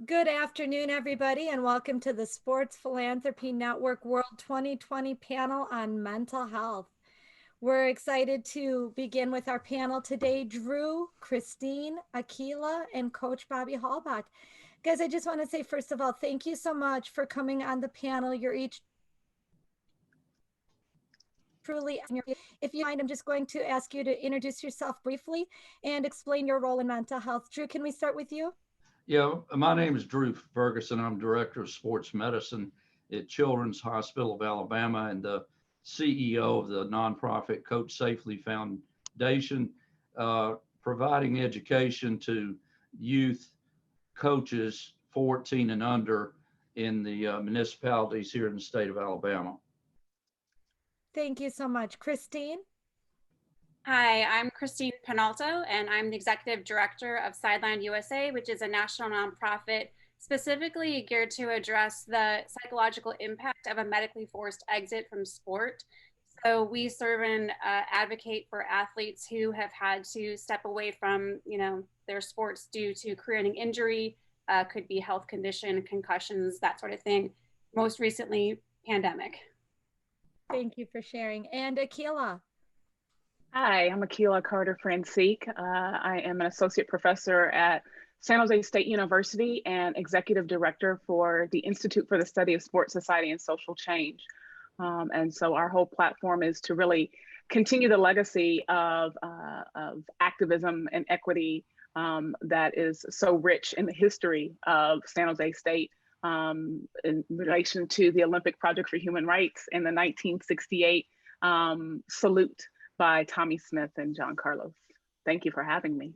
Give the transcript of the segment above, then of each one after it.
Good afternoon, everybody, and welcome to the Sports Philanthropy Network World 2020 panel on mental health. We're excited to begin with our panel today. Drew, Christine, Akilah, and Coach Bobby Hallbach. Guys, I just want to say, first of all, thank you so much for coming on the panel. You're each truly, if you mind, I'm just going to ask you to introduce yourself briefly and explain your role in mental health. Drew, can we start with you? Yeah, my name is Drew Ferguson. I'm Director of Sports Medicine at Children's Hospital of Alabama and the CEO of the nonprofit Coach Safely Foundation, providing education to youth coaches 14 and under in the municipalities here in the state of Alabama. Thank you so much. Christine? Hi, I'm Christine Penalto, and I'm the Executive Director of Sideland USA, which is a national nonprofit specifically geared to address the psychological impact of a medically forced exit from sport. So we serve and advocate for athletes who have had to step away from, their sports due to career-ending injury, could be health condition, concussions, that sort of thing. Most recently, pandemic. Thank you for sharing. And Akilah? Hi, I'm Akilah Carter Francique. I am an associate professor at San Jose State University and executive director for the Institute for the Study of Sports, Society, and Social Change. And so our whole platform is to really continue the legacy of activism and equity that is so rich in the history of San Jose State in relation to the Olympic Project for Human Rights in the 1968 salute by Tommy Smith and John Carlos. Thank you for having me.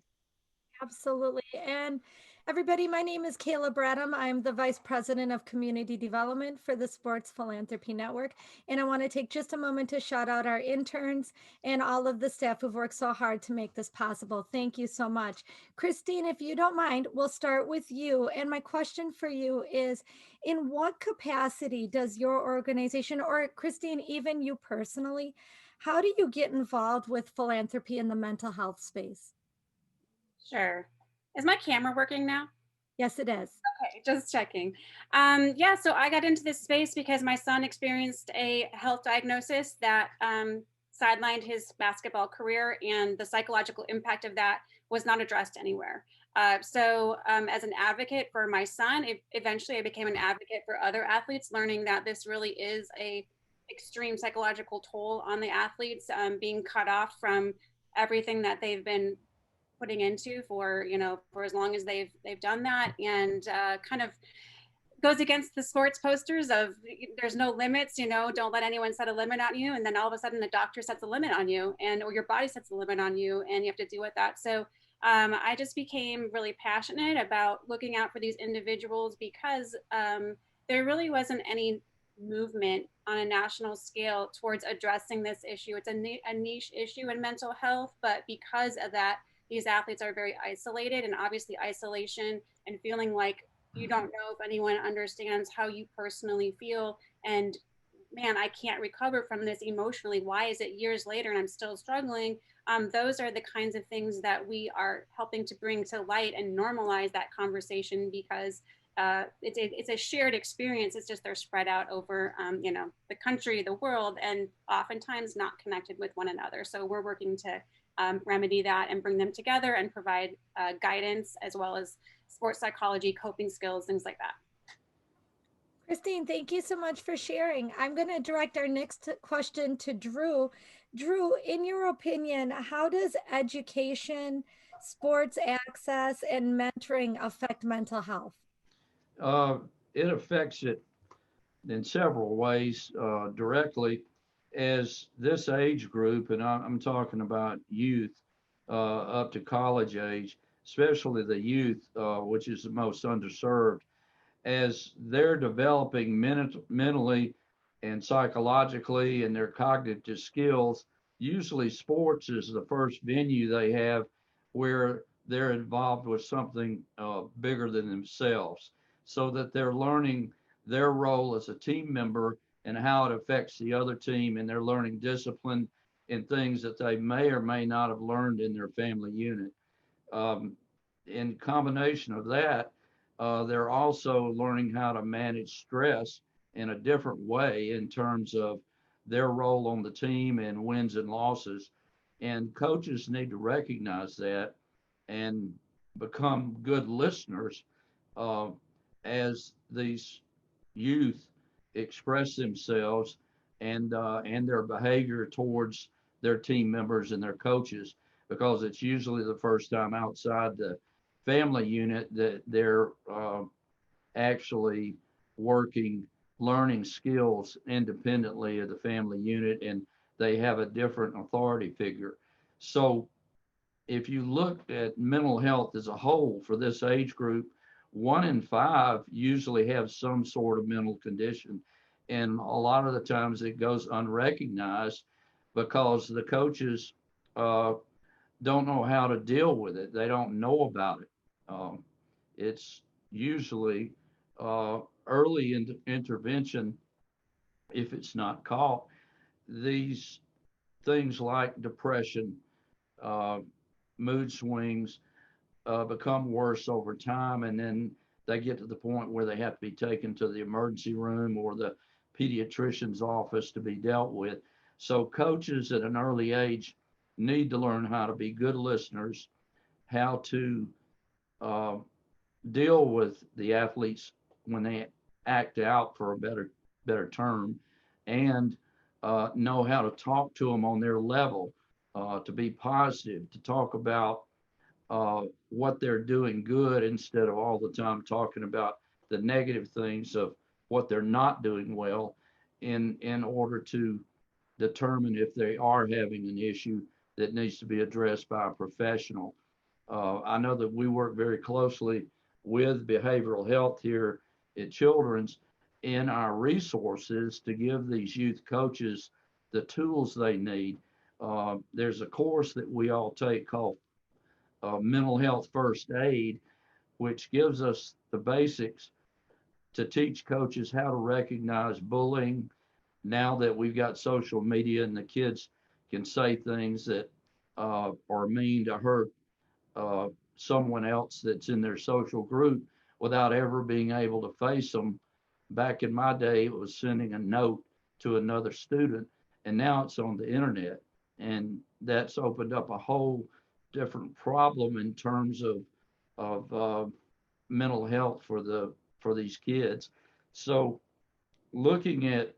Absolutely. And everybody, my name is Kayla Bradford. I'm the Vice President of Community Development for the Sports Philanthropy Network. And I want to take just a moment to shout out our interns and all of the staff who've worked so hard to make this possible. Thank you so much. Christine, if you don't mind, we'll start with you. And my question for you is, in what capacity does your organization, or Christine, even you personally, how do you get involved with philanthropy in the mental health space? Sure. Is my camera working now? Yes, it is. Okay, just checking. Yeah, so I got into this space because my son experienced a health diagnosis that sidelined his basketball career, and the psychological impact of that was not addressed anywhere. So as an advocate for my son, eventually I became an advocate for other athletes, learning that this really is a extreme psychological toll on the athletes, being cut off from everything that they've been putting into for as long as they've done that, and kind of goes against the sports posters of there's no limits, don't let anyone set a limit on you, and then all of a sudden the doctor sets a limit on you, and or your body sets a limit on you, and you have to deal with that. So I just became really passionate about looking out for these individuals because there really wasn't any movement on a national scale towards addressing this issue. It's a niche issue in mental health, but because of that, these athletes are very isolated, and obviously isolation and feeling like you don't know if anyone understands how you personally feel, and man, I can't recover from this emotionally. Why is it years later and I'm still struggling? Those are the kinds of things that we are helping to bring to light and normalize that conversation, because it's a shared experience. It's just they're spread out over the country, the world, and oftentimes not connected with one another. So we're working to remedy that and bring them together and provide guidance, as well as sports psychology, coping skills, things like that. Christine, thank you so much for sharing. I'm going to direct our next question to Drew. Drew, in your opinion, how does education, sports access, and mentoring affect mental health? Uh, it affects it in several ways directly as this age group, and I'm talking about youth up to college age, especially the youth, which is the most underserved, as they're developing mentally and psychologically and their cognitive skills. Usually, sports is the first venue they have where they're involved with something bigger than themselves, so that they're learning their role as a team member and how it affects the other team, and they're learning discipline in things that they may or may not have learned in their family unit. In combination of that, they're also learning how to manage stress in a different way in terms of their role on the team and wins and losses. And coaches need to recognize that and become good listeners uh, as these youth express themselves and their behavior towards their team members and their coaches, because it's usually the first time outside the family unit that they're actually working, learning skills independently of the family unit, and they have a different authority figure. So if you look at mental health as a whole for this age group, 1 in 5 usually have some sort of mental condition. And a lot of the times it goes unrecognized because the coaches uh, don't know how to deal with it. They don't know about it. It's usually uh, early intervention, if it's not caught. These things like depression, uh, mood swings, become worse over time, and then they get to the point where they have to be taken to the emergency room or the pediatrician's office to be dealt with. So coaches at an early age need to learn how to be good listeners, how to uh, deal with the athletes when they act out, for a better term, and know how to talk to them on their level, to be positive, to talk about what they're doing good instead of all the time talking about the negative things of what they're not doing well, in order to determine if they are having an issue that needs to be addressed by a professional. I know that we work very closely with behavioral health here at Children's in our resources to give these youth coaches the tools they need. There's a course that we all take called mental health first aid, which gives us the basics to teach coaches how to recognize bullying. Now that we've got social media and the kids can say things that are mean to hurt uh, someone else that's in their social group without ever being able to face them. Back in my day, it was sending a note to another student, and now it's on the internet. And that's opened up a whole different problem in terms of mental health for these kids. So looking at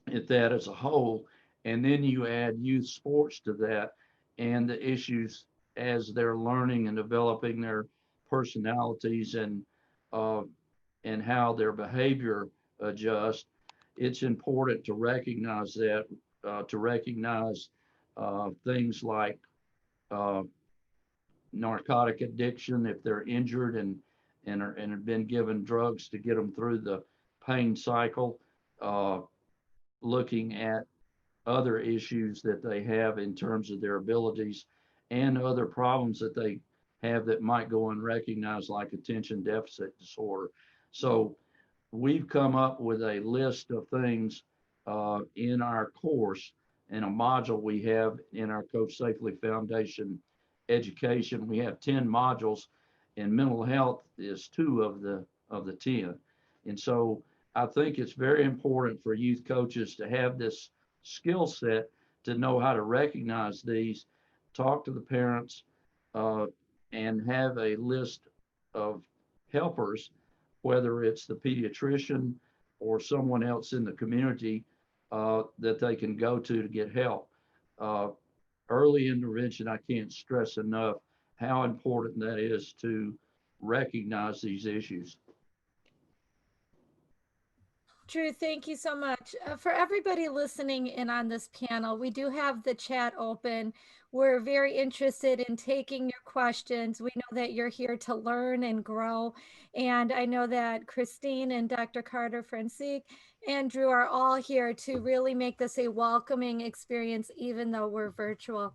that as a whole, and then you add youth sports to that and the issues as they're learning and developing their personalities uh, and how their behavior adjusts. It's important to recognize that, to recognize things like uh, narcotic addiction if they're injured and have been given drugs to get them through the pain cycle. Uh, Looking at other issues that they have in terms of their abilities and other problems that they have that might go unrecognized, like attention deficit disorder. So we've come up with a list of things in our course and a module we have in our Coach Safely Foundation education. We have 10 modules, and mental health is two of the 10. And so I think it's very important for youth coaches to have this skill set to know how to recognize these, talk to the parents, uh, and have a list of helpers, whether it's the pediatrician or someone else in the community that they can go to get help. Uh, Early intervention, I can't stress enough how important that is to recognize these issues. Drew, thank you so much. For everybody listening in on this panel, we do have the chat open. We're very interested in taking your questions. We know that you're here to learn and grow. And I know that Christine and Dr. Carter Francique and Drew are all here to really make this a welcoming experience, even though we're virtual.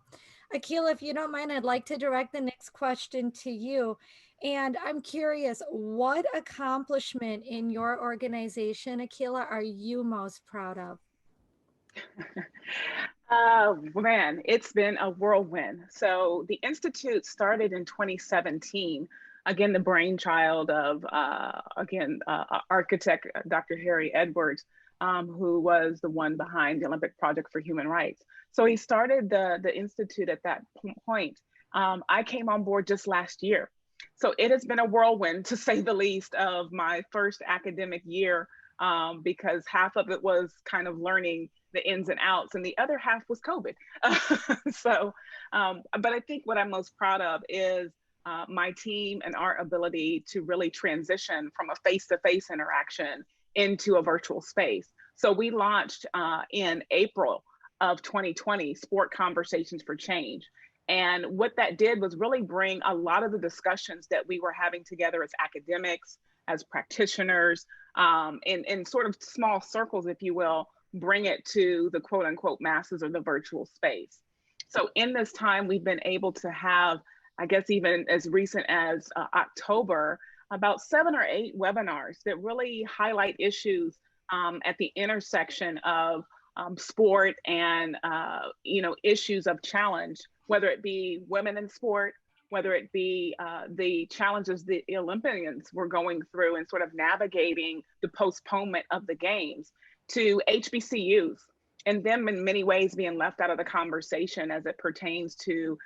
Akilah, if you don't mind, I'd like to direct the next question to you. And I'm curious, what accomplishment in your organization, Akilah, are you most proud of? Man, it's been a whirlwind. So the Institute started in 2017 again, the brainchild of, architect Dr. Harry Edwards, who was the one behind the Olympic Project for Human Rights. So he started the Institute at that point. I came on board just last year. So it has been a whirlwind, to say the least, of my first academic year, because half of it was kind of learning the ins and outs, and the other half was COVID. But I think what I'm most proud of is my team and our ability to really transition from a face-to-face interaction into a virtual space. So we launched in April of 2020, Sport Conversations for Change. And what that did was really bring a lot of the discussions that we were having together as academics, as practitioners, in sort of small circles, if you will, bring it to the quote unquote masses or the virtual space. So in this time, we've been able to have, I guess, even as recent as October, about 7 or 8 webinars that really highlight issues at the intersection of sport and issues of challenge, whether it be women in sport, whether it be the challenges the Olympians were going through and sort of navigating the postponement of the games, to HBCUs and them in many ways being left out of the conversation as it pertains to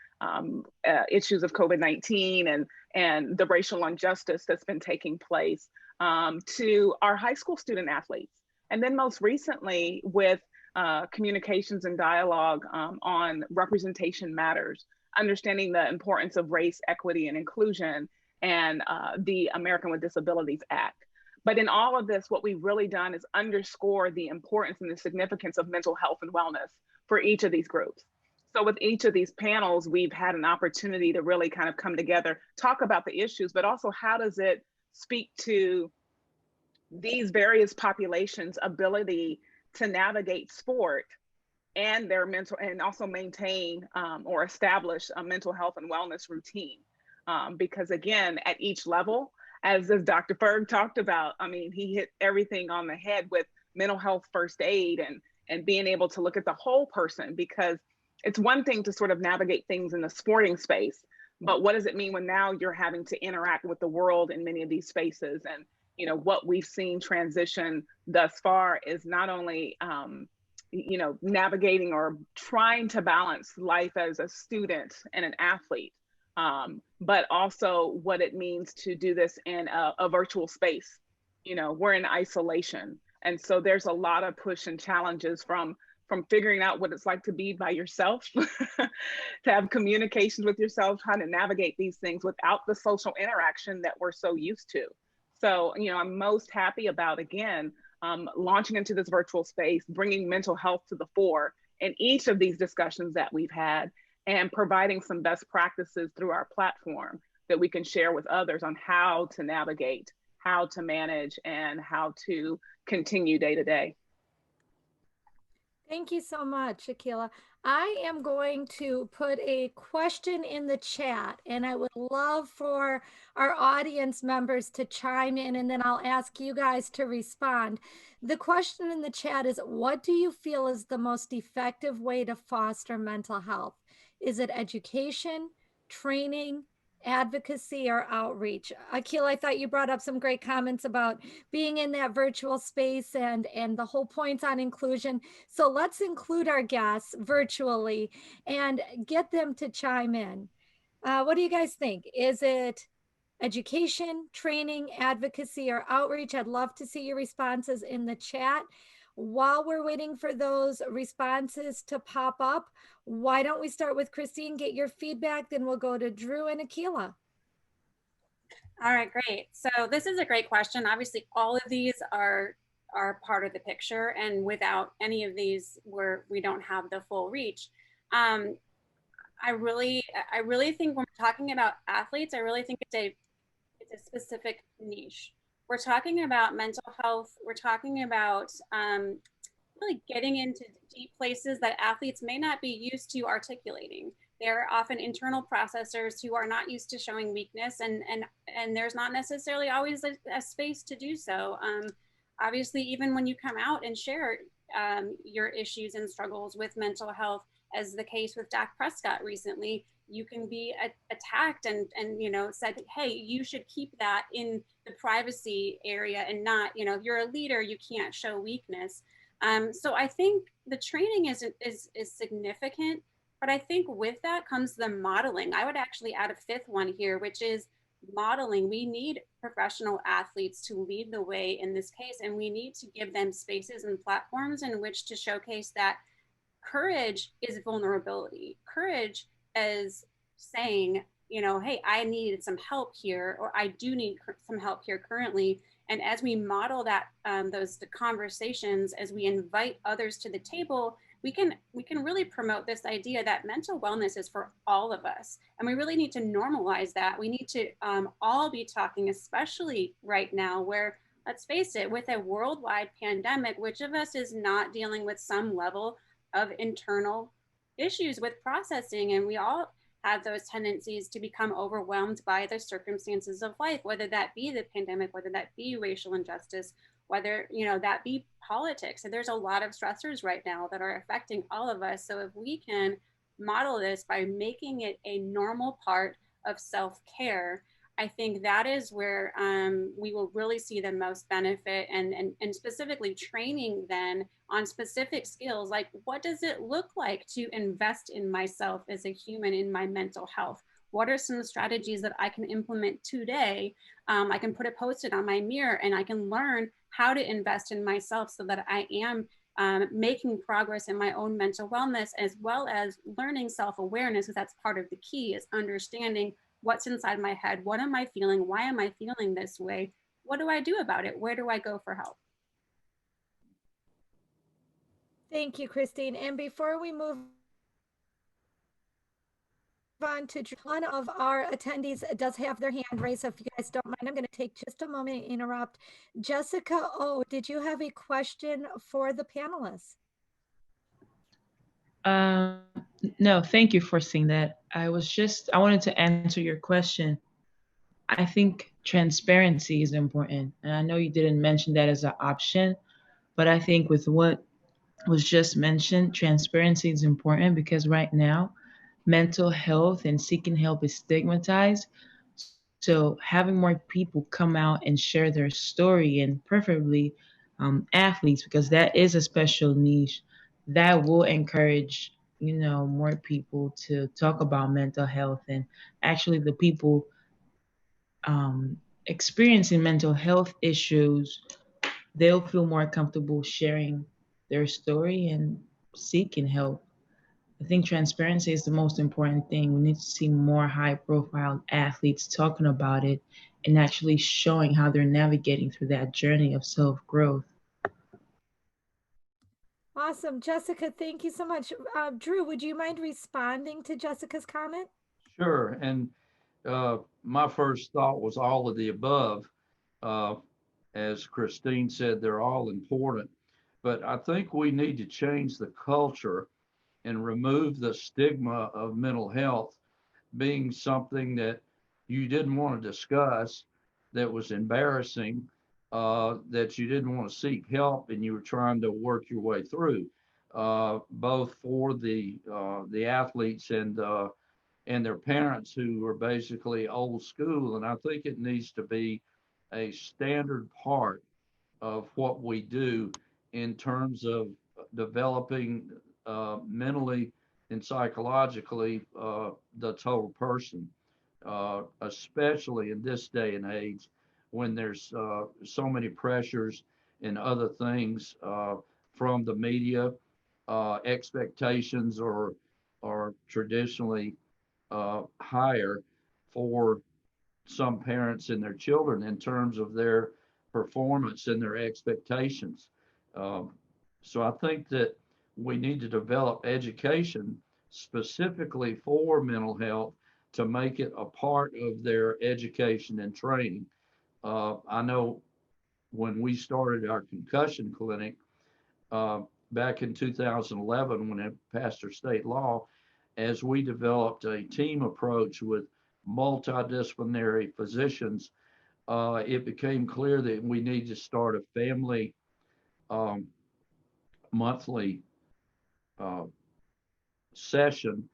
issues of COVID-19 and the racial injustice that's been taking place, to our high school student athletes. And then most recently with communications and dialogue on representation matters, understanding the importance of race, equity, and inclusion, and the American with Disabilities Act. But in all of this, what we've really done is underscore the importance and the significance of mental health and wellness for each of these groups. So with each of these panels, we've had an opportunity to really kind of come together, talk about the issues, but also how does it speak to these various populations' ability to navigate sport and their mental, and also maintain or establish a mental health and wellness routine. Because again, at each level, as Dr. Ferg talked about, I mean, he hit everything on the head with mental health first aid and being able to look at the whole person, because it's one thing to sort of navigate things in the sporting space, but what does it mean when now you're having to interact with the world in many of these spaces? And what we've seen transition thus far is not only navigating or trying to balance life as a student and an athlete, but also what it means to do this in a virtual space. We're in isolation. And so there's a lot of push and challenges from figuring out what it's like to be by yourself, to have communications with yourself, how to navigate these things without the social interaction that we're so used to. So, I'm most happy about, again, launching into this virtual space, bringing mental health to the fore in each of these discussions that we've had, and providing some best practices through our platform that we can share with others on how to navigate, how to manage, and how to continue day to day. Thank you so much, Akilah. I am going to put a question in the chat, and I would love for our audience members to chime in, and then I'll ask you guys to respond. The question in the chat is, what do you feel is the most effective way to foster mental health? Is it education, training, advocacy, or outreach? Akilah, I thought you brought up some great comments about being in that virtual space and the whole point on inclusion. So let's include our guests virtually and get them to chime in. What do you guys think? Is it education, training, advocacy, or outreach? I'd love to see your responses in the chat. While we're waiting for those responses to pop up, why don't we start with Christine, get your feedback, then we'll go to Drew and Akilah. All right, great. So this is a great question. Obviously, all of these are part of the picture, and without any of these, we don't have the full reach. I really think when we're talking about athletes, I really think it's a specific niche. We're talking about mental health. We're talking about really getting into deep places that athletes may not be used to articulating. They're often internal processors who are not used to showing weakness, and there's not necessarily always a space to do so. Obviously, even when you come out and share your issues and struggles with mental health, as the case with Dak Prescott recently, you can be attacked and said, hey, you should keep that in the privacy area and not, if you're a leader, you can't show weakness. So I think the training is significant, but I think with that comes the modeling. I would actually add a fifth one here, which is modeling. We need professional athletes to lead the way in this case, and we need to give them spaces and platforms in which to showcase that courage is vulnerability. Courage is saying, hey, I needed some help here, or I do need some help here currently. And as we model that, the conversations, as we invite others to the table, we can really promote this idea that mental wellness is for all of us, and we really need to normalize that. We need to all be talking, especially right now, where, let's face it, with a worldwide pandemic, which of us is not dealing with some level of internal issues with processing? And we all have those tendencies to become overwhelmed by the circumstances of life, whether that be the pandemic, whether that be racial injustice, whether that be politics. And there's a lot of stressors right now that are affecting all of us. So if we can model this by making it a normal part of self-care, I think that is where we will really see the most benefit, and specifically training then on specific skills, like what does it look like to invest in myself as a human, in my mental health? What are some strategies that I can implement today? I can put a Post-it on my mirror and I can learn how to invest in myself so that I am making progress in my own mental wellness, as well as learning self-awareness, because that's part of the key, is understanding what's inside my head. What am I feeling? Why am I feeling this way? What do I do about it? Where do I go for help? Thank you, Christine. And before we move on to one of our attendees does have their hand raised. So if you guys don't mind, I'm going to take just a moment and interrupt. Jessica did you have a question for the panelists? Um, no, thank you for saying that. I wanted to answer your question. I think transparency is important. And I know you didn't mention that as an option, but I think with what was just mentioned, transparency is important because right now, mental health and seeking help is stigmatized. So having more people come out and share their story, and preferably athletes, because that is a special niche, that will encourage more people to talk about mental health. And actually the people experiencing mental health issues, they'll feel more comfortable sharing their story and seeking help. I think transparency is the most important thing. We need to see more high profile athletes talking about it and actually showing how they're navigating through that journey of self growth. Awesome. Jessica, thank you so much. Drew, would you mind responding to Jessica's comment? Sure. And my first thought was all of the above. Uh, as Christine said, they're all important. But I think we need to change the culture and remove the stigma of mental health being something that you didn't want to discuss, that was embarrassing, that you didn't want to seek help, and you were trying to work your way through, both for the athletes and their parents who were basically old school. And I think it needs to be a standard part of what we do in terms of developing mentally and psychologically the total person, especially in this day and age when there's so many pressures and other things from the media, expectations are traditionally higher for some parents and their children in terms of their performance and their expectations. Um, so I think that we need to develop education specifically for mental health to make it a part of their education and training. I know when we started our concussion clinic uh, back in 2011, when it passed our state law, as we developed a team approach with multidisciplinary physicians, it became clear that we need to start a family um, monthly uh, session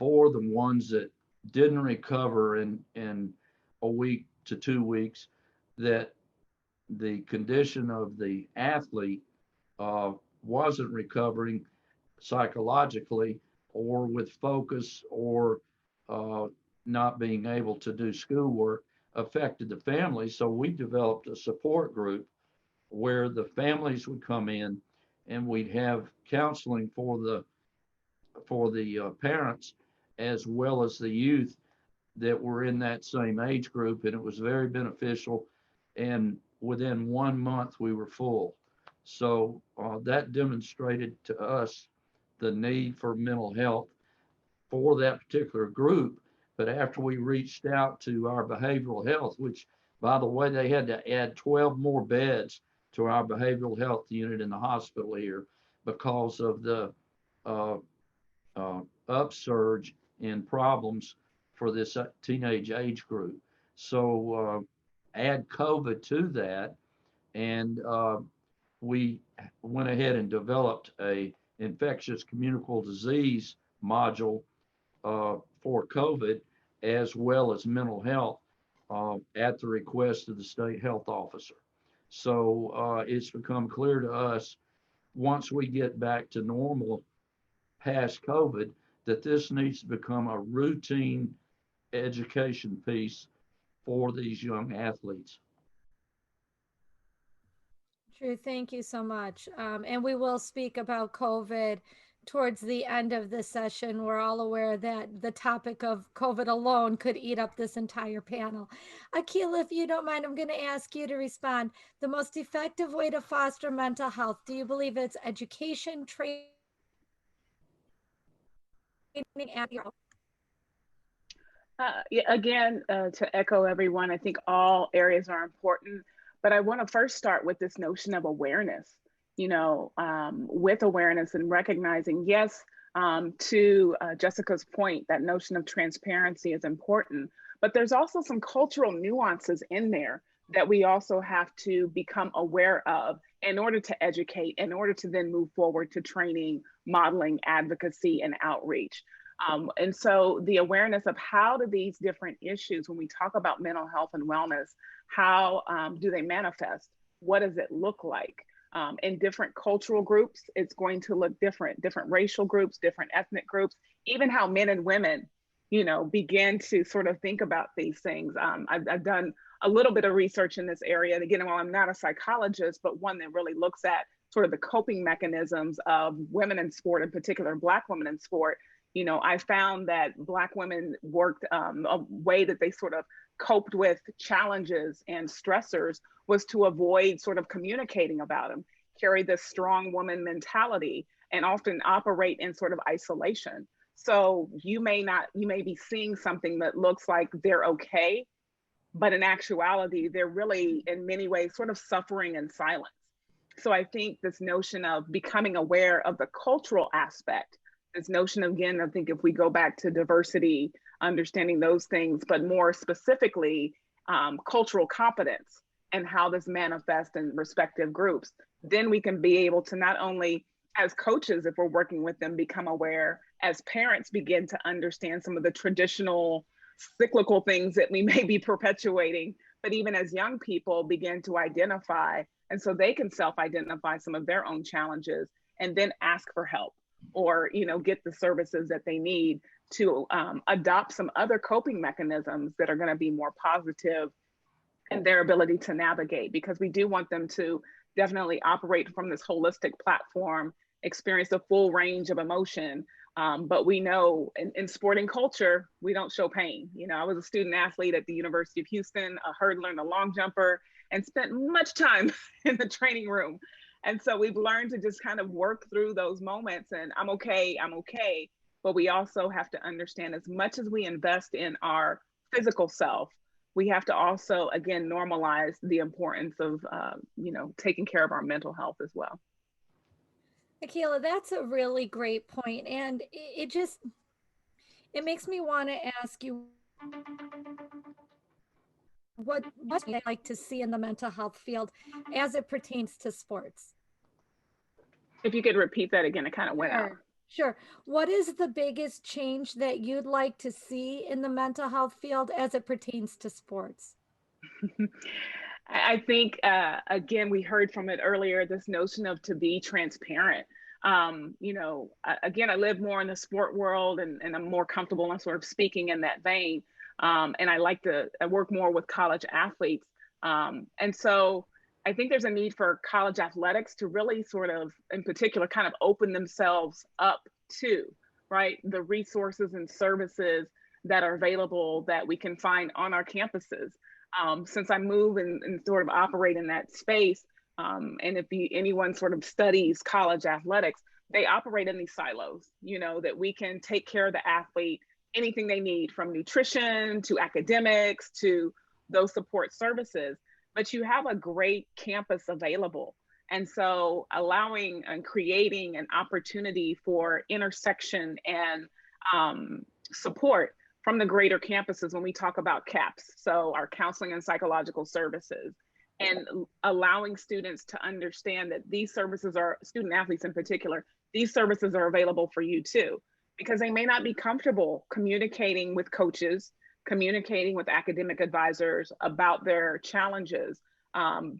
for the ones that didn't recover in a week to 2 weeks, that the condition of the athlete wasn't recovering psychologically or with focus or not being able to do schoolwork affected the family. So we developed a support group where the families would come in and we'd have counseling for the parents as well as the youth that were in that same age group, and it was very beneficial. And within 1 month, we were full. So that demonstrated to us the need for mental health for that particular group. But after we reached out to our behavioral health, which, by the way, they had to add 12 more beds to our behavioral health unit in the hospital here because of the upsurge in problems for this teenage age group. So add COVID to that, and we went ahead and developed a infectious communicable disease module for COVID as well as mental health at the request of the state health officer. So it's become clear to us once we get back to normal past COVID that this needs to become a routine education piece for these young athletes. True. Thank you so much. And we will speak about COVID towards the end of this session. We're all aware that the topic of COVID alone could eat up this entire panel. Akilah, if you don't mind, I'm going to ask you to respond. The most effective way to foster mental health, do you believe it's education, training, and Yeah, again, to echo everyone, I think all areas are important, but I want to first start with this notion of awareness, with awareness and recognizing, yes, to Jessica's point, that notion of transparency is important, but there's also some cultural nuances in there that we also have to become aware of in order to educate, in order to then move forward to training, modeling, advocacy, and outreach. And so the awareness of how do these different issues, when we talk about mental health and wellness, how do they manifest? What does it look like? In different cultural groups, it's going to look different racial groups, different ethnic groups, even how men and women, begin to sort of think about these things. I've done a little bit of research in this area. And again, while I'm not a psychologist, but one that really looks at sort of the coping mechanisms of women in sport, in particular, Black women in sport. I found that Black women worked a way that they sort of coped with challenges and stressors was to avoid sort of communicating about them, carry this strong woman mentality, and often operate in sort of isolation. So you may be seeing something that looks like they're okay, but in actuality, they're really in many ways sort of suffering in silence. So I think this notion of becoming aware of the cultural aspect, this notion of, again, I think if we go back to diversity, understanding those things, but more specifically, cultural competence and how this manifests in respective groups, then we can be able to not only, as coaches, if we're working with them, become aware, as parents begin to understand some of the traditional cyclical things that we may be perpetuating, but even as young people begin to identify, and so they can self-identify some of their own challenges and then ask for help or get the services that they need to adopt some other coping mechanisms that are going to be more positive in their ability to navigate, because we do want them to definitely operate from this holistic platform, experience the full range of emotion. But we know in sporting culture, we don't show pain. I was a student athlete at the University of Houston, a hurdler and a long jumper, and spent much time in the training room. And so we've learned to just kind of work through those moments and I'm okay. But we also have to understand, as much as we invest in our physical self, we have to also, again, normalize the importance of, taking care of our mental health as well. Akilah, that's a really great point. And it makes me want to ask you, what you like to see in the mental health field as it pertains to sports? If you could repeat that again, it kind of went out. Sure. What is the biggest change that you'd like to see in the mental health field as it pertains to sports? I think, again, we heard from it earlier, this notion of to be transparent. Again, I live more in the sport world and I'm more comfortable in sort of speaking in that vein. And I work more with college athletes. And so I think there's a need for college athletics to really sort of, in particular, kind of open themselves up to, right, the resources and services that are available that we can find on our campuses. Since I move and sort of operate in that space, and if anyone sort of studies college athletics, they operate in these silos, that we can take care of the athlete, anything they need from nutrition to academics to those support services. But you have a great campus available. And so allowing and creating an opportunity for intersection and support from the greater campuses when we talk about CAPS, so our counseling and psychological services, and allowing students to understand that these services are, student athletes in particular, these services are available for you too, because they may not be comfortable communicating with coaches, communicating with academic advisors about their challenges,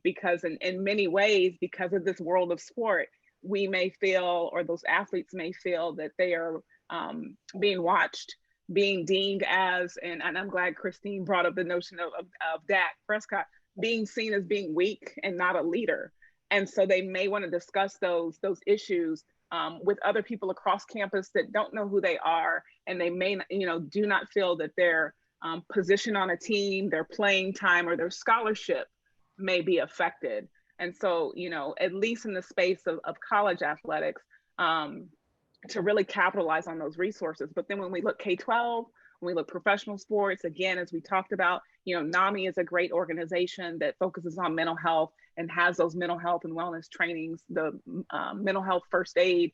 because in many ways, because of this world of sport, we may feel, or those athletes may feel that they are being watched, being deemed as, and I'm glad Christine brought up the notion of Dak Prescott, being seen as being weak and not a leader. And so they may want to discuss those issues with other people across campus that don't know who they are, and they may, do not feel that their position on a team, their playing time, or their scholarship may be affected. And so, at least in the space of college athletics, to really capitalize on those resources. But then when we look K-12, when we look professional sports, again, as we talked about, NAMI is a great organization that focuses on mental health and has those mental health and wellness trainings, the mental health first aid,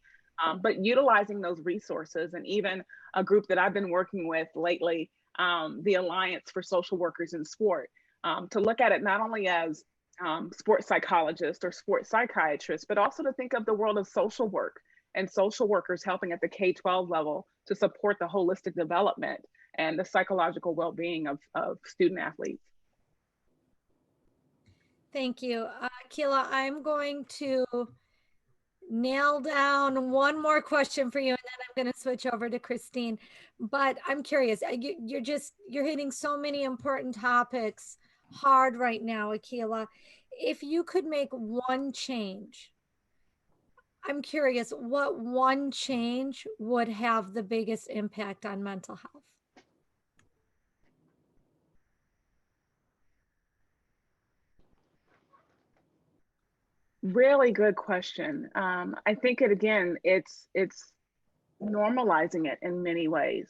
but utilizing those resources. And even a group that I've been working with lately, the Alliance for Social Workers in Sport, to look at it not only as sports psychologists or sports psychiatrists, but also to think of the world of social work and social workers helping at the K-12 level to support the holistic development and the psychological well-being of student athletes. Thank you. Akilah, I'm going to nail down one more question for you, and then I'm going to switch over to Christine. But I'm curious, you're hitting so many important topics hard right now, Akilah. If you could make one change, I'm curious, what one change would have the biggest impact on mental health? Really good question. I think it's normalizing it in many ways,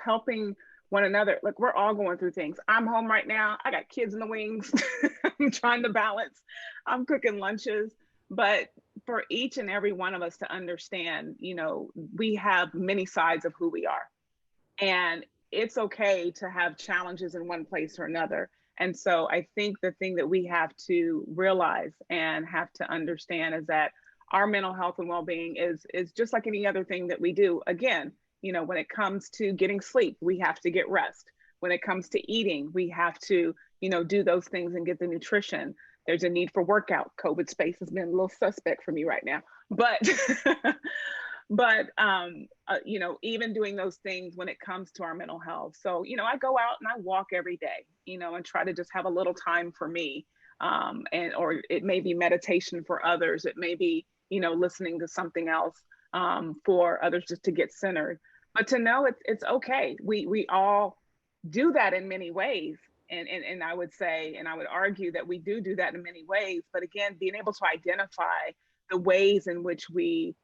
helping one another. Like, we're all going through things. I'm home right now. I got kids in the wings. I'm trying to balance. I'm cooking lunches. But for each and every one of us to understand, we have many sides of who we are. And it's okay to have challenges in one place or another. And so I think the thing that we have to realize and have to understand is that our mental health and well-being is just like any other thing that we do. Again, when it comes to getting sleep, we have to get rest. When it comes to eating, we have to, do those things and get the nutrition. There's a need for workout. COVID space has been a little suspect for me right now, but even doing those things when it comes to our mental health. So, I go out and I walk every day, and try to just have a little time for me. Or it may be meditation for others. It may be, listening to something else for others, just to get centered. But to know it's okay. We all do that in many ways. And I would say, and I would argue that we do that in many ways. But again, being able to identify the ways in which we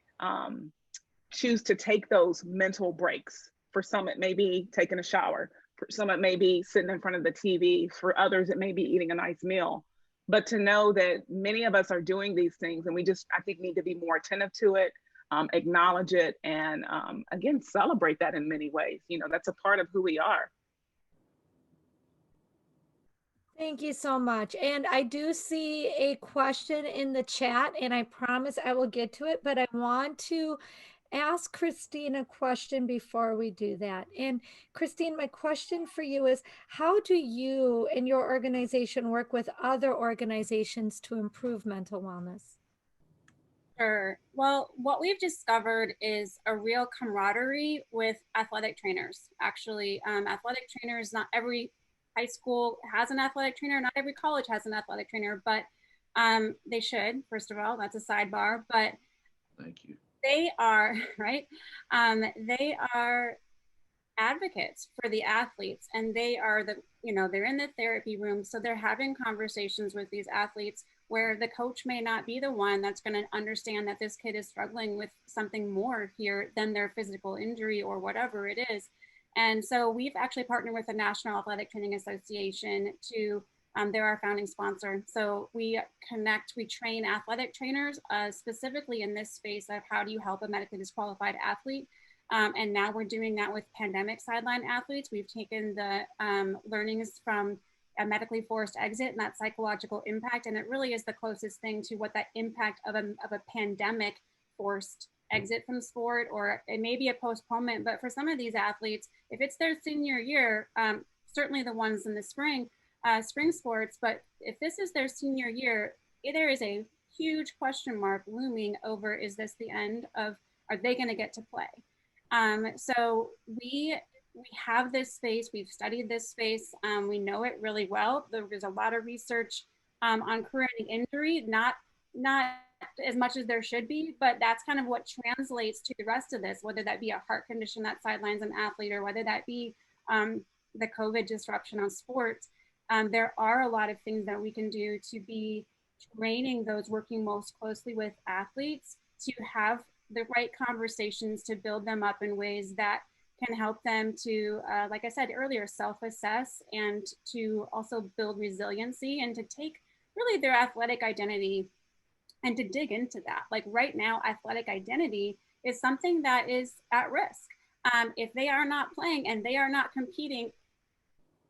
choose to take those mental breaks. For some, it may be taking a shower. For some, it may be sitting in front of the TV. For others, it may be eating a nice meal. But to know that many of us are doing these things, and we just, I think, need to be more attentive to it, acknowledge it, and again, celebrate that in many ways. That's a part of who we are. Thank you so much. And I do see a question in the chat, and I promise I will get to it, but I want to ask Christine a question before we do that. And Christine, my question for you is, how do you and your organization work with other organizations to improve mental wellness? Sure. Well, what we've discovered is a real camaraderie with athletic trainers. Actually, athletic trainers, not every high school has an athletic trainer, not every college has an athletic trainer, but they should, first of all, that's a sidebar, but Thank you. they are, right? They are advocates for the athletes, and they are they're in the therapy room, so they're having conversations with these athletes where the coach may not be the one that's going to understand that this kid is struggling with something more here than their physical injury or whatever it is. And so we've actually partnered with the National Athletic Training Association to they're our founding sponsor. So we train athletic trainers specifically in this space of how do you help a medically disqualified athlete. And now we're doing that with pandemic sideline athletes. We've taken the learnings from a medically forced exit and that psychological impact. And it really is the closest thing to what that impact of a pandemic forced exit from sport, or it may be a postponement. But for some of these athletes, if it's their senior year, certainly the ones in the spring sports, but if this is their senior year, there is a huge question mark looming over, is this the end of, are they going to get to play? So we have this space, we've studied this space, we know it really well. There's a lot of research on career-ending injury, not as much as there should be, but that's kind of what translates to the rest of this, whether that be a heart condition that sidelines an athlete, or whether that be the COVID disruption on sports. There are a lot of things that we can do to be training those working most closely with athletes to have the right conversations to build them up in ways that can help them to, like I said earlier, self-assess, and to also build resiliency, and to take really their athletic identity and to dig into that. Like right now, athletic identity is something that is at risk. If they are not playing and they are not competing,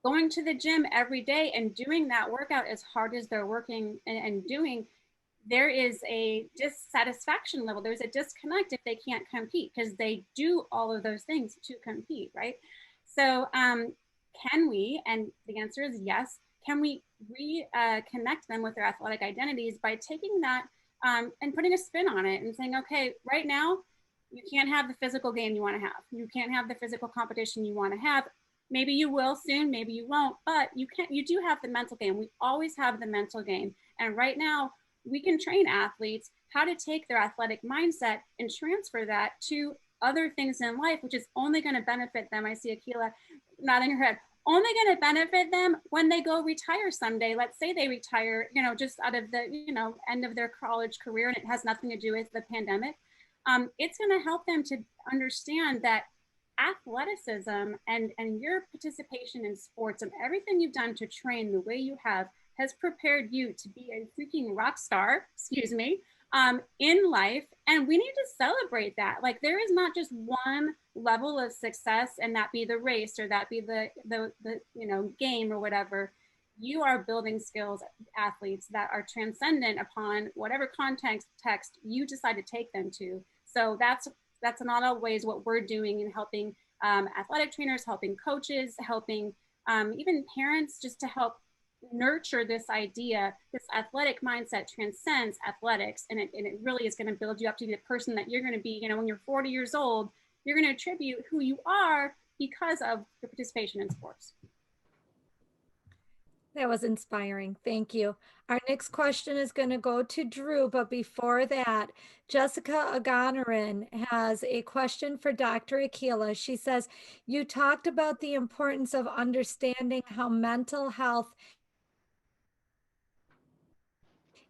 going to the gym every day and doing that workout as hard as they're working and doing, there is a dissatisfaction level. There's a disconnect if they can't compete, because they do all of those things to compete, right? So can we, and the answer is yes, can we reconnect them with their athletic identities by taking that and putting a spin on it and saying, okay, right now, you can't have the physical game you want to have. You can't have the physical competition you want to have. Maybe you will soon, maybe you won't, but you do have the mental game. We always have the mental game. And right now, we can train athletes how to take their athletic mindset and transfer that to other things in life, which is only going to benefit them. I see Akilah nodding her head. Only going to benefit them when they go retire someday. Let's say they retire, just out of the, end of their college career, and it has nothing to do with the pandemic. It's going to help them to understand that athleticism and your participation in sports and everything you've done to train the way you have has prepared you to be a freaking rock star, in life. And we need to celebrate that. Like, there is not just one level of success, and that be the race, or that be the game or whatever. You are building skills, athletes, that are transcendent upon whatever context you decide to take them to. So that's not always what we're doing in helping athletic trainers, helping coaches, helping even parents, just to help nurture this idea. This athletic mindset transcends athletics, and it really is going to build you up to be the person that you're going to be. When you're 40 years old, you're going to attribute who you are because of your participation in sports. That was inspiring. Thank you. Our next question is going to go to Drew, but before that, Jessica Aganarin has a question for Dr. Akilah. She says, you talked about the importance of understanding how mental health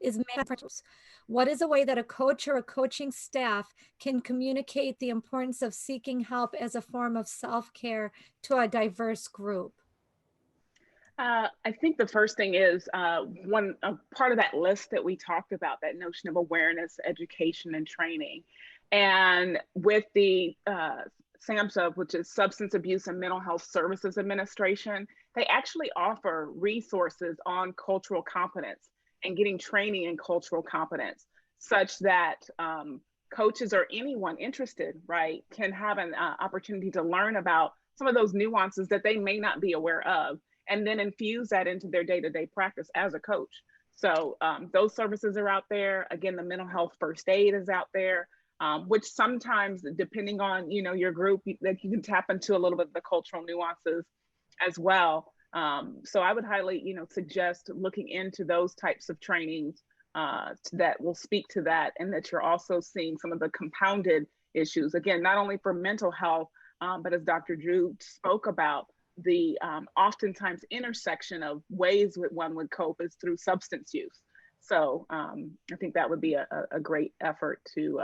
is managed. What is a way that a coach or a coaching staff can communicate the importance of seeking help as a form of self-care to a diverse group? I think the first thing is one part of that list that we talked about, that notion of awareness, education, and training. And with the SAMHSA, which is Substance Abuse and Mental Health Services Administration, they actually offer resources on cultural competence and getting training in cultural competence, such that coaches or anyone interested, right, can have an opportunity to learn about some of those nuances that they may not be aware of, and then infuse that into their day-to-day practice as a coach. So those services are out there. Again, the mental health first aid is out there, which sometimes, depending on your group, that you can tap into a little bit of the cultural nuances as well. So I would highly, suggest looking into those types of trainings that will speak to that, and that you're also seeing some of the compounded issues. Again, not only for mental health, but as Dr. Drew spoke about, the oftentimes intersection of ways that one would cope is through substance use. So I think that would be a great effort to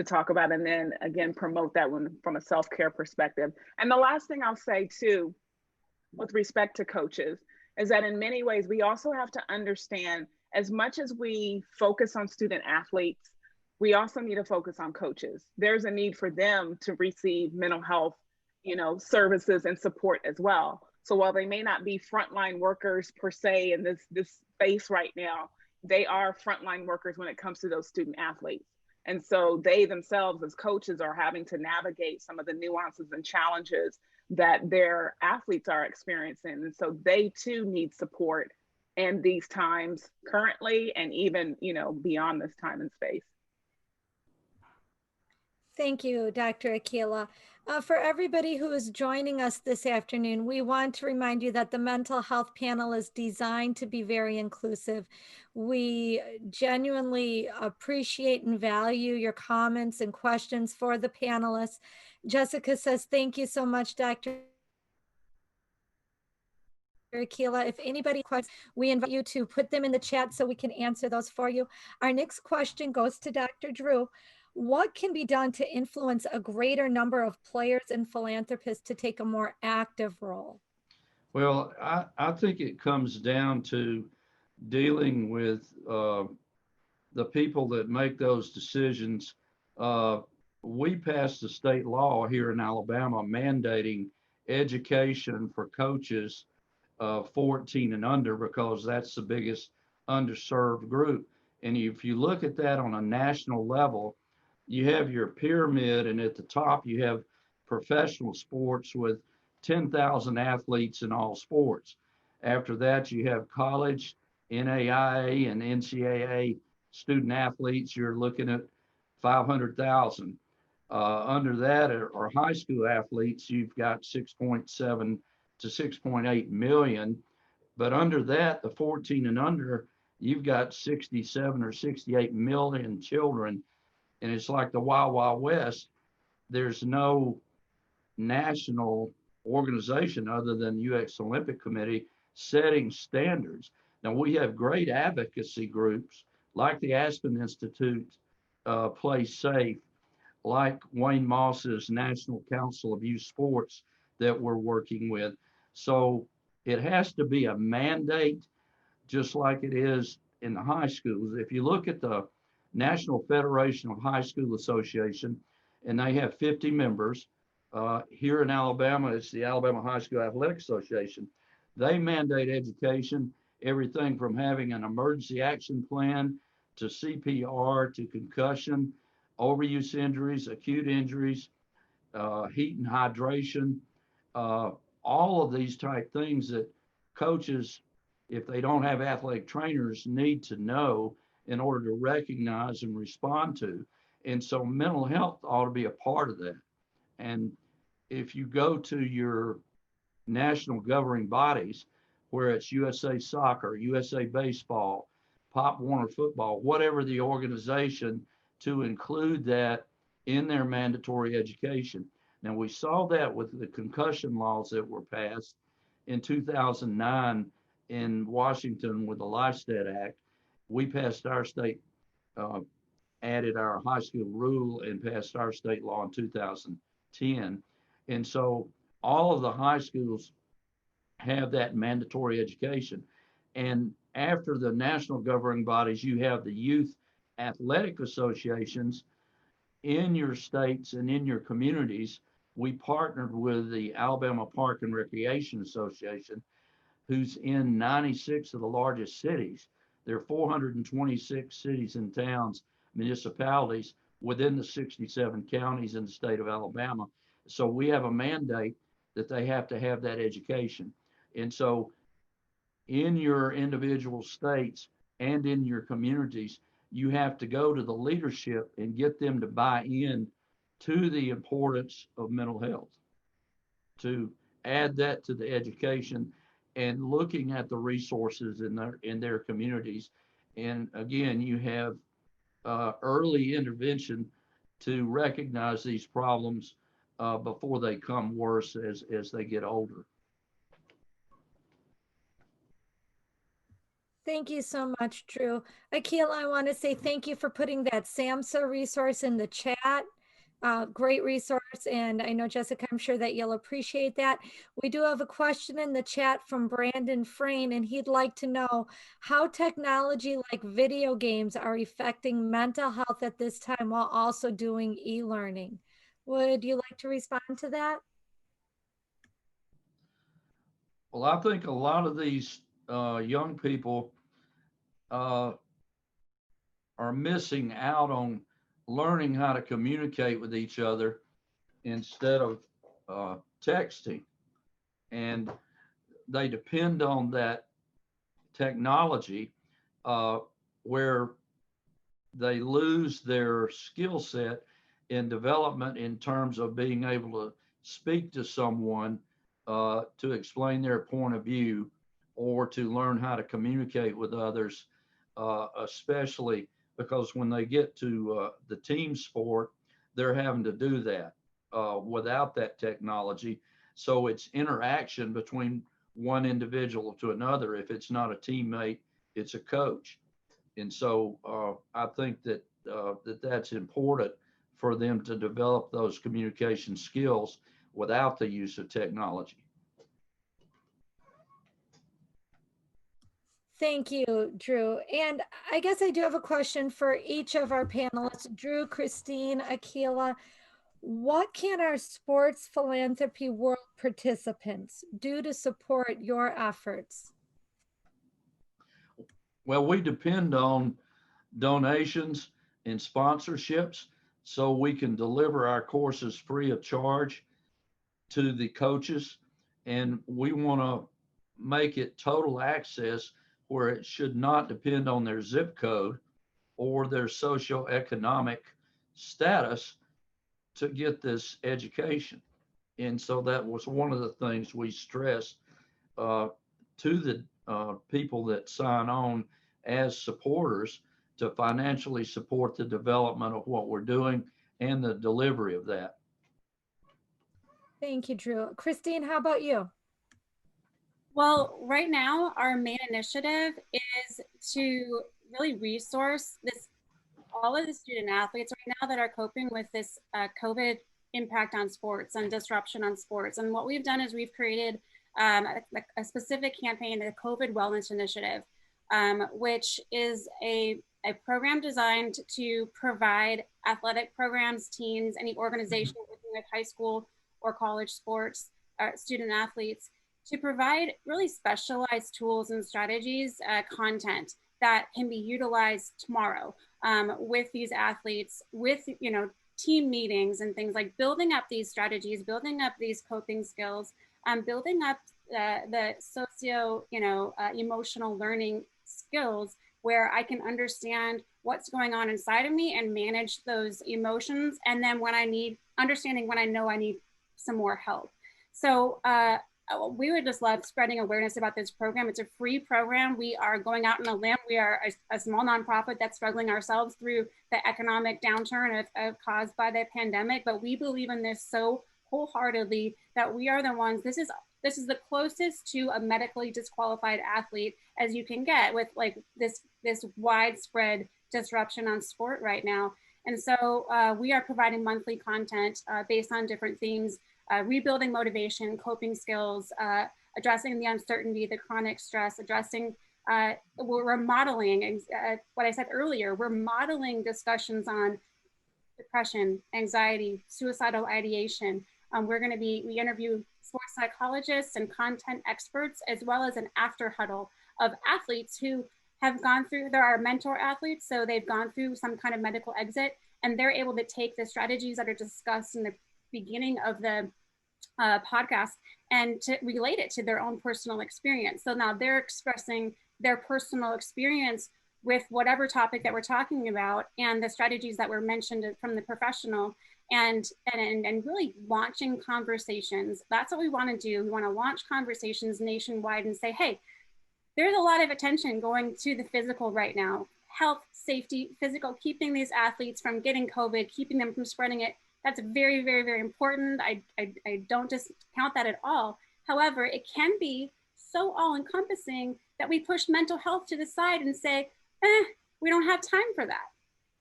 talk about, and then again promote that one from a self-care perspective. And the last thing I'll say too, with respect to coaches, is that in many ways we also have to understand, as much as we focus on student athletes, we also need to focus on coaches. There's a need for them to receive mental health, services and support as well. So while they may not be frontline workers per se in this space right now, they are frontline workers when it comes to those student athletes. And so they themselves as coaches are having to navigate some of the nuances and challenges that their athletes are experiencing. And so they too need support in these times currently, and even, beyond this time and space. Thank you, Dr. Akilah. For everybody who is joining us this afternoon, we want to remind you that the mental health panel is designed to be very inclusive. We genuinely appreciate and value your comments and questions for the panelists. Jessica says, thank you so much, Dr. Akilah. If anybody questions, we invite you to put them in the chat so we can answer those for you. Our next question goes to Dr. Drew. What can be done to influence a greater number of players and philanthropists to take a more active role? Well, I think it comes down to dealing with the people that make those decisions. We passed a state law here in Alabama mandating education for coaches 14 and under, because that's the biggest underserved group. And if you look at that on a national level, you have your pyramid, and at the top you have professional sports with 10,000 athletes in all sports. After that, you have college, NAIA, and NCAA student athletes. You're looking at 500,000. Under that are high school athletes. You've got 6.7 to 6.8 million. But under that, the 14 and under, you've got 67 or 68 million children. And it's like the Wild Wild West. There's no national organization other than U.S. Olympic Committee setting standards. Now, we have great advocacy groups like the Aspen Institute, Play Safe, like Wayne Moss's National Council of Youth Sports that we're working with. So it has to be a mandate, just like it is in the high schools. If you look at the National Federation of High School Association, and they have 50 members. Here in Alabama, it's the Alabama High School Athletic Association. They mandate education, everything from having an emergency action plan to CPR to concussion, overuse injuries, acute injuries, heat and hydration, all of these type things that coaches, if they don't have athletic trainers, need to know in order to recognize and respond to. And so mental health ought to be a part of that. And if you go to your national governing bodies, where it's USA Soccer, USA Baseball, Pop Warner Football, whatever the organization, to include that in their mandatory education. Now, we saw that with the concussion laws that were passed in 2009 in Washington with the Lifestead Act. We passed our state, added our high school rule and passed our state law in 2010. And so all of the high schools have that mandatory education. And after the national governing bodies, you have the youth athletic associations in your states and in your communities. We partnered with the Alabama Park and Recreation Association, who's in 96 of the largest cities. There are 426 cities and towns, municipalities within the 67 counties in the state of Alabama. So we have a mandate that they have to have that education. And so in your individual states and in your communities, you have to go to the leadership and get them to buy in to the importance of mental health, to add that to the education and looking at the resources in their communities. And again, you have early intervention to recognize these problems before they come worse as they get older. Thank you so much, Drew. Akilah, I want to say thank you for putting that SAMHSA resource in the chat. Great resource. And I know, Jessica, I'm sure that you'll appreciate that. We do have a question in the chat from Brandon Frayne, and he'd like to know how technology like video games are affecting mental health at this time while also doing e-learning. Would you like to respond to that? Well, I think a lot of these young people are missing out on learning how to communicate with each other instead of texting. And they depend on that technology where they lose their skill set in development in terms of being able to speak to someone to explain their point of view or to learn how to communicate with others, especially because when they get to the team sport, they're having to do that without that technology. So it's interaction between one individual to another. If it's not a teammate, it's a coach. And so I think that that's important for them to develop those communication skills without the use of technology. Thank you, Drew. And I guess I do have a question for each of our panelists, Drew, Christine, Akilah. What can our sports philanthropy world participants do to support your efforts? Well, we depend on donations and sponsorships so we can deliver our courses free of charge to the coaches. And we want to make it total access where it should not depend on their zip code or their socioeconomic status to get this education. And so that was one of the things we stressed to the people that sign on as supporters to financially support the development of what we're doing and the delivery of that. Thank you, Drew. Christine, how about you? Well, right now, our main initiative is to really resource all of the student athletes right now that are coping with this COVID impact on sports and disruption on sports. And what we've done is we've created a specific campaign, the COVID Wellness Initiative, which is a program designed to provide athletic programs, teams, any organization working with high school or college sports, student athletes, to provide really specialized tools and strategies, content that can be utilized tomorrow with these athletes, with team meetings and things like building up these strategies, building up these coping skills, building up the socio emotional learning skills where I can understand what's going on inside of me and manage those emotions. And then when I know I need some more help. So we would just love spreading awareness about this program. It's a free program. We are going out on a limb. We are a small nonprofit that's struggling ourselves through the economic downturn caused by the pandemic. But we believe in this so wholeheartedly that we are the ones. This is the closest to a medically disqualified athlete as you can get with like this widespread disruption on sport right now. And so we are providing monthly content based on different themes. Rebuilding motivation, coping skills, addressing the uncertainty, the chronic stress, we're modeling what I said earlier, we're modeling discussions on depression, anxiety, suicidal ideation. We interview sports psychologists and content experts, as well as an after huddle of athletes who have gone through, there are mentor athletes, so they've gone through some kind of medical exit, and they're able to take the strategies that are discussed in the beginning of the podcast and to relate it to their own personal experience. So now they're expressing their personal experience with whatever topic that we're talking about and the strategies that were mentioned from the professional, and really launching conversations. That's what we want to do. We want to launch conversations nationwide and say, hey, there's a lot of attention going to the physical right now. Health, safety, physical, keeping these athletes from getting COVID, keeping them from spreading it. That's very, very, very important. I don't discount that at all. However, it can be so all-encompassing that we push mental health to the side and say, we don't have time for that.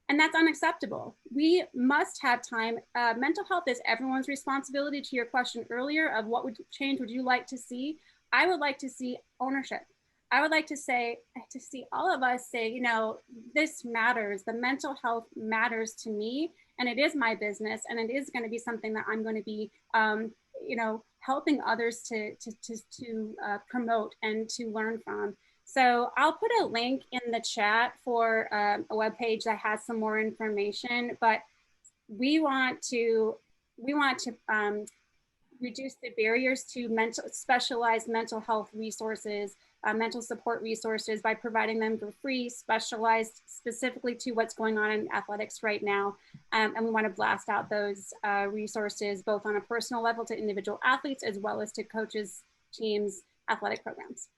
And that's unacceptable. We must have time. Mental health is everyone's responsibility. To your question earlier of what change would you like to see? I would like to see ownership. I would like to see all of us say, you know, this matters. The mental health matters to me, and it is my business, and it is going to be something that I'm going to be, you know, helping others to promote and to learn from. So I'll put a link in the chat for a webpage that has some more information, but we want to reduce the barriers to specialized mental health resources, mental support resources by providing them for free, specialized specifically to what's going on in athletics right now. And we want to blast out those resources both on a personal level to individual athletes as well as to coaches, teams, athletic programs.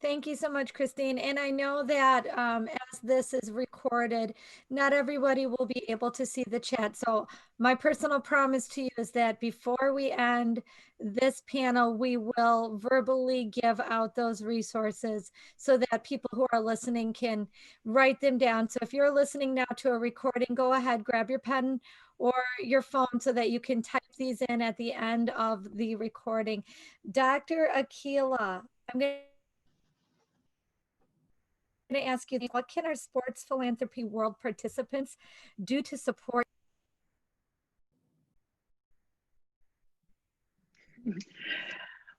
Thank you so much, Christine. And I know that as this is recorded, not everybody will be able to see the chat. So my personal promise to you is that before we end this panel, we will verbally give out those resources so that people who are listening can write them down. So if you're listening now to a recording, go ahead, grab your pen or your phone so that you can type these in at the end of the recording. Dr. Akilah, I'm going to ask you, what can our sports philanthropy world participants do to support?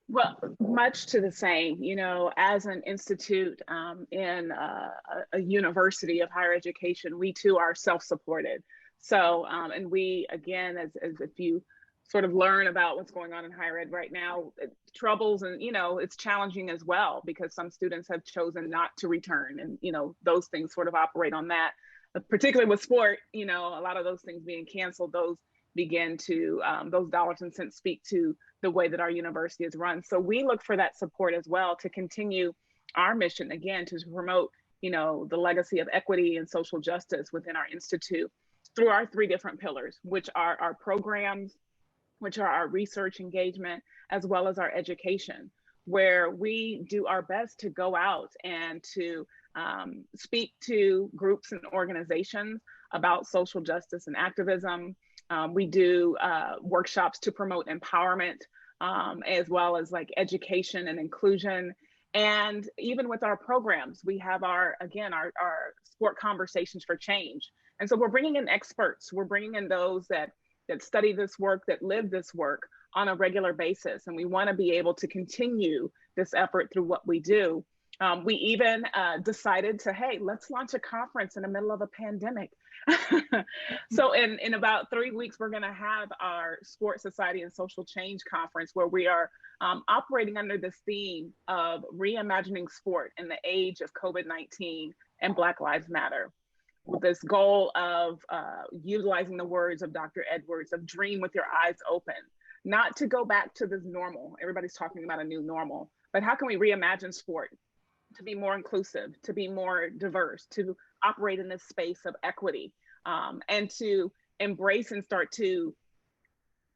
Well, much to the same, you know, as an institute in a university of higher education, we too are self-supported. So, and we, again, as if you sort of learn about what's going on in higher ed right now, troubles and, you know, it's challenging as well because some students have chosen not to return and, you know, those things sort of operate on that, particularly with sport, you know, a lot of those things being canceled, those begin to, those dollars and cents speak to the way that our university is run. So we look for that support as well to continue our mission, again, to promote, you know, the legacy of equity and social justice within our institute through our three different pillars, which are our programs, which are our research engagement, as well as our education, where we do our best to go out and to speak to groups and organizations about social justice and activism. We do workshops to promote empowerment, as well as like education and inclusion. And even with our programs, we have our sport conversations for change. And so we're bringing in experts. We're bringing in those that study this work, that live this work on a regular basis. And we want to be able to continue this effort through what we do. We even decided to, hey, let's launch a conference in the middle of a pandemic. So in about 3 weeks, we're going to have our Sports Society and Social Change Conference, where we are operating under this theme of reimagining sport in the age of COVID-19 and Black Lives Matter, with this goal of utilizing the words of Dr. Edwards of dream with your eyes open, not to go back to this normal. Everybody's talking about a new normal, but how can we reimagine sport to be more inclusive, to be more diverse, to operate in this space of equity, and to embrace and start to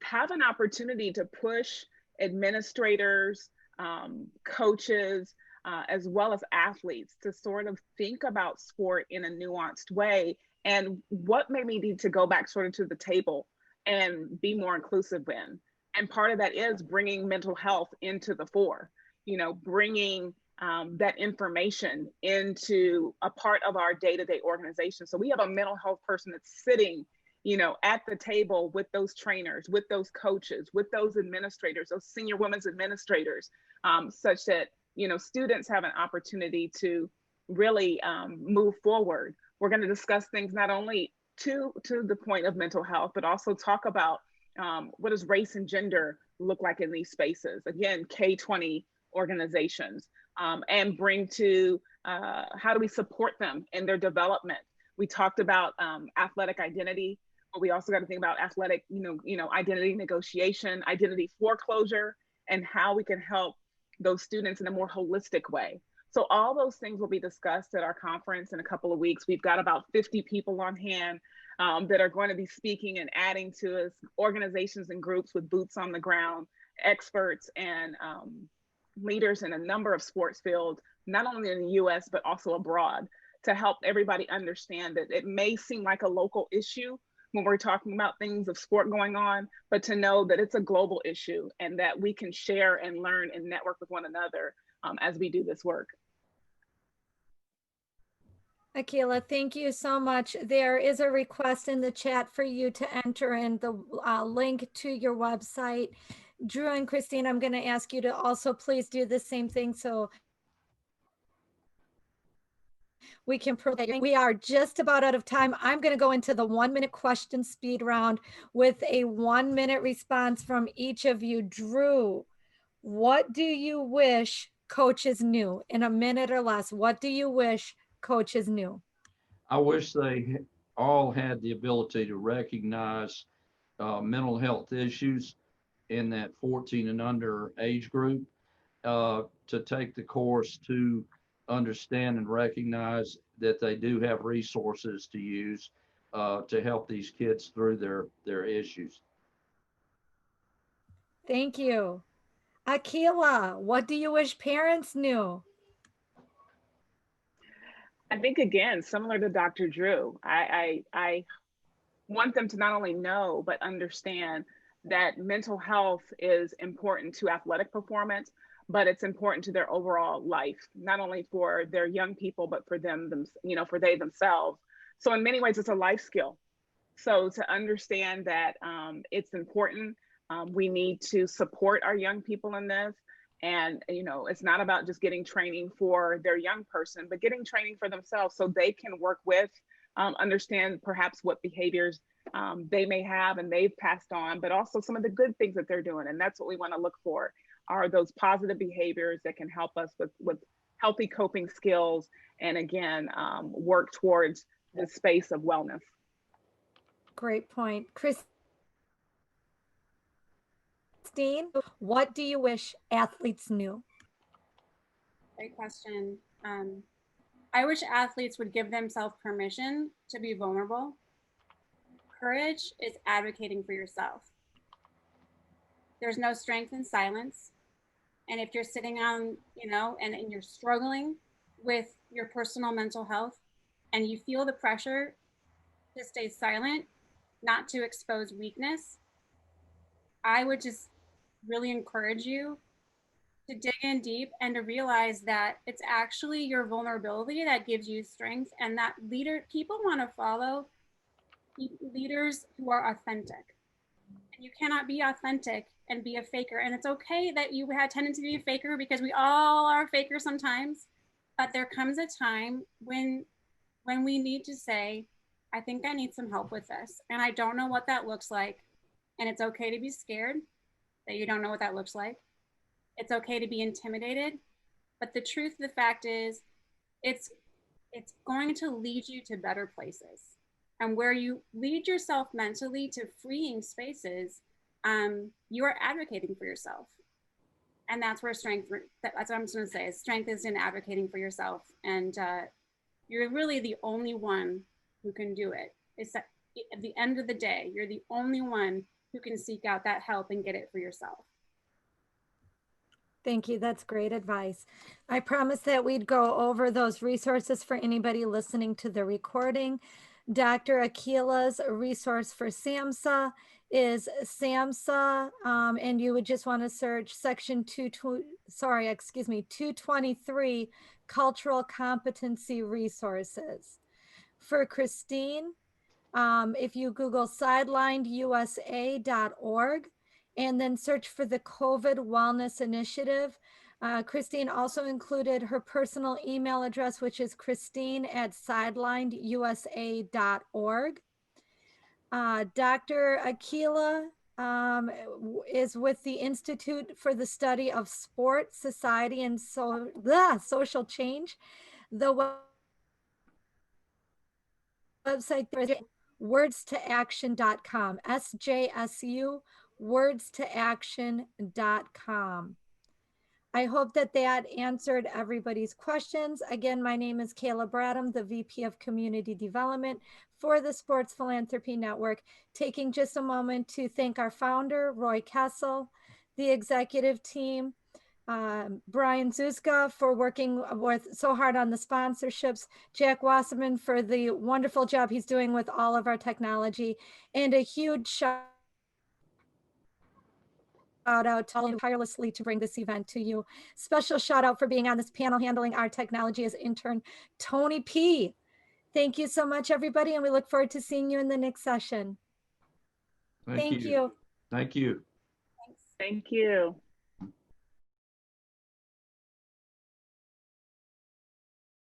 have an opportunity to push administrators, coaches, as well as athletes to sort of think about sport in a nuanced way and what may we need to go back sort of to the table and be more inclusive in. And part of that is bringing mental health into the fore, you know, bringing that information into a part of our day-to-day organization. So we have a mental health person that's sitting, you know, at the table with those trainers, with those coaches, with those administrators, those senior women's administrators, such that, you know, students have an opportunity to really move forward. We're going to discuss things not only to the point of mental health, but also talk about what does race and gender look like in these spaces. Again, K-20 organizations, and bring to how do we support them in their development. We talked about athletic identity, but we also got to think about athletic, identity negotiation, identity foreclosure, and how we can help those students in a more holistic way. So all those things will be discussed at our conference in a couple of weeks. We've got about 50 people on hand that are going to be speaking and adding to us, organizations and groups with boots on the ground, experts and leaders in a number of sports fields, not only in the US, but also abroad, to help everybody understand that it may seem like a local issue when we're talking about things of sport going on, but to know that it's a global issue and that we can share and learn and network with one another as we do this work. Akilah, thank you so much. There is a request in the chat for you to enter in the link to your website. Drew and Christine, I'm going to ask you to also please do the same thing so we can prove that we are just about out of time. I'm going to go into the 1-minute question speed round with a 1-minute response from each of you. Drew, what do you wish coaches knew in a minute or less? What do you wish coaches knew? I wish they all had the ability to recognize mental health issues in that 14 and under age group, to take the course to understand and recognize that they do have resources to use to help these kids through their issues. Thank you. Akilah, what do you wish parents knew? I think, again, similar to Dr. Drew, I want them to not only know, but understand that mental health is important to athletic performance, but it's important to their overall life, not only for their young people, but for them, for they themselves. So in many ways, it's a life skill. So to understand that it's important, we need to support our young people in this. And, it's not about just getting training for their young person, but getting training for themselves so they can work with, understand perhaps what behaviors they may have and they've passed on, but also some of the good things that they're doing. And that's what we want to look for, are those positive behaviors that can help us with healthy coping skills. And again, work towards the space of wellness. Great point. Christine, what do you wish athletes knew? Great question. I wish athletes would give themselves permission to be vulnerable. Courage is advocating for yourself. There's no strength in silence. And if you're sitting on, and you're struggling with your personal mental health and you feel the pressure to stay silent, not to expose weakness, I would just really encourage you to dig in deep and to realize that it's actually your vulnerability that gives you strength, and that people want to follow leaders who are authentic. And you cannot be authentic and be a faker. And it's okay that you had tendency to be a faker, because we all are fakers sometimes. But there comes a time when we need to say, I think I need some help with this, and I don't know what that looks like. And it's okay to be scared that you don't know what that looks like. It's okay to be intimidated. But the truth of the fact is, it's going to lead you to better places. And where you lead yourself mentally to freeing spaces, you are advocating for yourself. And that's where that's what I'm just going to say, is strength is in advocating for yourself. And you're really the only one who can do it. It's that at the end of the day, you're the only one who can seek out that help and get it for yourself. Thank you. That's great advice. I promised that we'd go over those resources for anybody listening to the recording. Dr. Akilah's resource for SAMHSA is SAMHSA, and you would just want to search section 223, cultural competency resources. For Christine, if you Google sidelineusa.org and then search for the COVID Wellness Initiative, Christine also included her personal email address, which is christine@sidelineusa.org. Dr. Akilah is with the Institute for the Study of Sport, Society, and Social Change. The website is wordstoaction.com, SJSU, wordstoaction.com. I hope that answered everybody's questions. Again, my name is Kayla Bradford, the VP of Community Development for the Sports Philanthropy Network, taking just a moment to thank our founder, Roy Kessel, the executive team, Brian Zuzka for working so hard on the sponsorships, Jack Wasserman for the wonderful job he's doing with all of our technology, and a huge shout out to tirelessly to bring this event to you. Special shout out for being on this panel handling our technology as intern Tony P. Thank you so much, everybody, and we look forward to seeing you in the next session. Thank you. Thank you. Thank you.